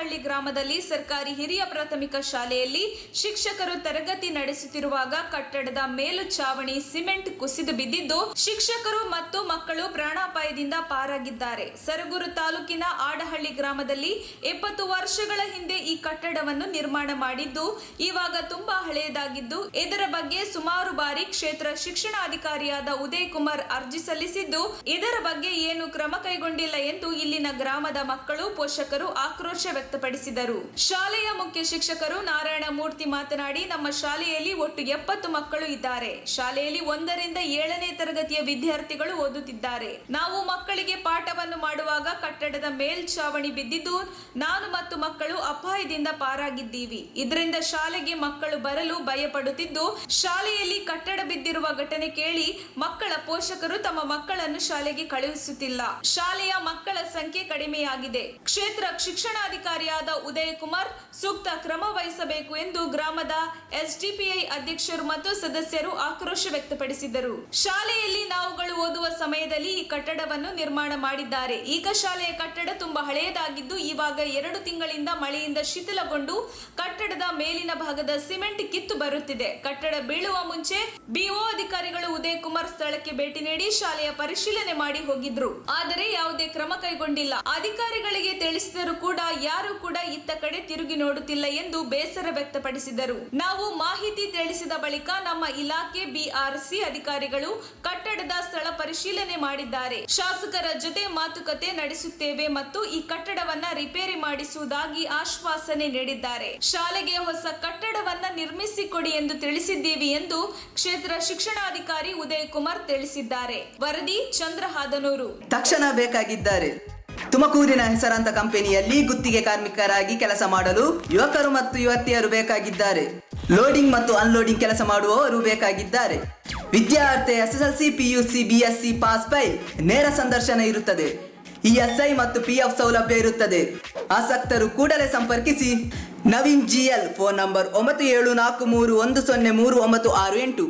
ಆಡಹಳ್ಳಿ ಗ್ರಾಮದಲ್ಲಿ ಸರ್ಕಾರಿ ಹಿರಿಯ ಪ್ರಾಥಮಿಕ ಶಾಲೆಯಲ್ಲಿ ಶಿಕ್ಷಕರು ತರಗತಿ ನಡೆಸುತ್ತಿರುವಾಗ ಕಟ್ಟಡದ ಮೇಲ್ಛಾವಣಿ ಸಿಮೆಂಟ್ ಕುಸಿದು ಬಿದ್ದಿದ್ದು ಶಿಕ್ಷಕರು ಮತ್ತು ಮಕ್ಕಳು ಪ್ರಾಣಾಪಾಯದಿಂದ ಪಾರಾಗಿದ್ದಾರೆ. ಸರಗೂರು ತಾಲೂಕಿನ ಆಡಹಳ್ಳಿ ಗ್ರಾಮದಲ್ಲಿ 70 ವರ್ಷಗಳ ಹಿಂದೆ ಈ ಕಟ್ಟಡವನ್ನು ನಿರ್ಮಾಣ ಮಾಡಿದ್ದು ಇವಾಗ ತುಂಬಾ ಹಳೆಯದಾಗಿದ್ದು ಇದರ ಬಗ್ಗೆ ಸುಮಾರು ಬಾರಿ ಕ್ಷೇತ್ರ ಶಿಕ್ಷಣಾಧಿಕಾರಿಯಾದ ಉದಯ್ ಕುಮಾರ್ ಅರ್ಜಿ ಸಲ್ಲಿಸಿದ್ದು ಇದರ ಬಗ್ಗೆ ಏನು ಕ್ರಮ ಕೈಗೊಂಡಿಲ್ಲ ಎಂದು ಇಲ್ಲಿನ ಗ್ರಾಮದ ಮಕ್ಕಳು ಪೋಷಕರು ಆಕ್ರೋಶ ವ್ಯಕ್ತಪಡಿಸಿದರು. ಶಾಲೆಯ ಮುಖ್ಯ ಶಿಕ್ಷಕರು ನಾರಾಯಣ ಮೂರ್ತಿ ಮಾತನಾಡಿ, ನಮ್ಮ ಶಾಲೆಯಲ್ಲಿ ಒಟ್ಟು 70 ಮಕ್ಕಳು ಇದ್ದಾರೆ. ಶಾಲೆಯಲ್ಲಿ 1 ರಿಂದ 7ನೇ ತರಗತಿಯ ವಿದ್ಯಾರ್ಥಿಗಳು ಓದುತ್ತಿದ್ದಾರೆ. ನಾವು ಮಕ್ಕಳಿಗೆ ಪಾಠವನ್ನು ಮಾಡುವಾಗ ಕಟ್ಟಡದ ಮೇಲ್ಛಾವಣಿ ಬಿದ್ದಿದ್ದು ನಾನು ಮತ್ತು ಮಕ್ಕಳು ಅಪಾಯದಿಂದ ಪಾರಾಗಿದ್ದೀವಿ. ಇದರಿಂದ ಶಾಲೆಗೆ ಮಕ್ಕಳು ಬರಲು ಭಯಪಡುತ್ತಿದ್ದು ಶಾಲೆಯಲ್ಲಿ ಕಟ್ಟಡ ಬಿದ್ದಿರುವ ಘಟನೆ ಕೇಳಿ ಮಕ್ಕಳ ಪೋಷಕರು ತಮ್ಮ ಮಕ್ಕಳನ್ನು ಶಾಲೆಗೆ ಕಳುಹಿಸುತ್ತಿಲ್ಲ. ಶಾಲೆಯ ಮಕ್ಕಳ ಸಂಖ್ಯೆ ಕಡಿಮೆಯಾಗಿದೆ. ಕ್ಷೇತ್ರ ಶಿಕ್ಷಣಾಧಿಕಾರಿಯಾದ ಉದಯ್ ಕುಮಾರ್ ಸೂಕ್ತ ಕ್ರಮ ವಹಿಸಬೇಕು ಎಂದು ಗ್ರಾಮದ ಎಸ್ಡಿಪಿಐ ಅಧ್ಯಕ್ಷರು ಮತ್ತು ಸದಸ್ಯರು ಆಕ್ರೋಶ ವ್ಯಕ್ತಪಡಿಸಿದರು. ಶಾಲೆಯಲ್ಲಿ ನಾವುಗಳು ಓದುವ ಸಮಯದಲ್ಲಿ ಈ ಕಟ್ಟಡವನ್ನು ನಿರ್ಮಾಣ ಮಾಡಿದ್ದಾರೆ. ಈಗ ಶಾಲೆಯ ಕಟ್ಟಡ ತುಂಬಾ ಹಳೆಯದಾಗಿದ್ದು ಇವಾಗ 2 ತಿಂಗಳಿಂದ ಮಳೆಯಿಂದ ಶಿಥಿಲಗೊಂಡು ಕಟ್ಟಡದ ಮೇಲಿನ ಭಾಗದ ಸಿಮೆಂಟ್ ಕಿತ್ತು ಬರುತ್ತಿದೆ. ಕಟ್ಟಡ ಬೀಳುವ ಮುಂಚೆ ಬಿಒ ಅಧಿಕಾರಿಗಳು ಉದಯ್ ಕುಮಾರ್ ಸ್ಥಳಕ್ಕೆ ಭೇಟಿ ನೀಡಿ ಶಾಲೆಯ ಪರಿಶೀಲನೆ ಮಾಡಿ ಹೋಗಿದ್ರು. ಆದರೆ ಯಾವುದೇ ಕ್ರಮ ಕೈಗೊಂಡಿಲ್ಲ. ಅಧಿಕಾರಿಗಳಿಗೆ ತಿಳಿಸಿದರೂ ಕೂಡ ಯಾರು ಕೂಡ ಇತ್ತ ಕಡೆ ತಿರುಗಿ ನೋಡುತ್ತಿಲ್ಲ ಎಂದು ಬೇಸರ ವ್ಯಕ್ತಪಡಿಸಿದರು. ನಾವು ಮಾಹಿತಿ ತಿಳಿಸಿದ ಬಳಿಕ ನಮ್ಮ ಇಲಾಖೆ ಬಿಆರ್ಸಿ ಅಧಿಕಾರಿಗಳು ಕಟ್ಟಡದ ಸ್ಥಳ ಪರಿಶೀಲನೆ ಮಾಡಿದ್ದಾರೆ. ಶಾಸಕರ ಜೊತೆ ಮಾತುಕತೆ ನಡೆಸುತ್ತೇವೆ ಮತ್ತು ಈ ಕಟ್ಟಡವನ್ನ ರಿಪೇರಿ ಮಾಡಿಸುವುದಾಗಿ ಆಶ್ವಾಸನೆ ನೀಡಿದ್ದಾರೆ. ಶಾಲೆಗೆ ಹೊಸ ಕಟ್ಟಡವನ್ನ ನಿರ್ಮಿಸಿಕೊಡಿ ಎಂದು ತಿಳಿಸಿದ್ದೀವಿ ಎಂದು ಕ್ಷೇತ್ರ ಶಿಕ್ಷಣಾಧಿಕಾರಿ ಉದಯ್ ಕುಮಾರ್ ತಿಳಿಸಿದ್ದಾರೆ. ವರದಿ ಚಂದ್ರಹಾದನೂರು. ತಕ್ಷಣ ಬೇಕಾಗಿದ್ದಾರೆ. ತುಮಕೂರಿನ ಹೆಸರಾಂತ ಕಂಪನಿಯಲ್ಲಿ ಗುತ್ತಿಗೆ ಕಾರ್ಮಿಕರಾಗಿ ಕೆಲಸ ಮಾಡಲು ಯುವಕರು ಮತ್ತು ಯುವತಿಯರು ಬೇಕಾಗಿದ್ದಾರೆ. ಲೋಡಿಂಗ್ ಮತ್ತು ಅನ್ಲೋಡಿಂಗ್ ಕೆಲಸ ಮಾಡುವವರು ಬೇಕಾಗಿದ್ದಾರೆ. ವಿದ್ಯಾರ್ಥಿ SSLC PUC BSc pass file. ನೇರ ಸಂದರ್ಶನ ಇರುತ್ತದೆ. ESI ಮತ್ತು PF ಸೌಲಭ್ಯ ಇರುತ್ತದೆ. ಆಸಕ್ತರು ಕೂಡಲೇ ಸಂಪರ್ಕಿಸಿ. Naveen GL, phone number 9743103968.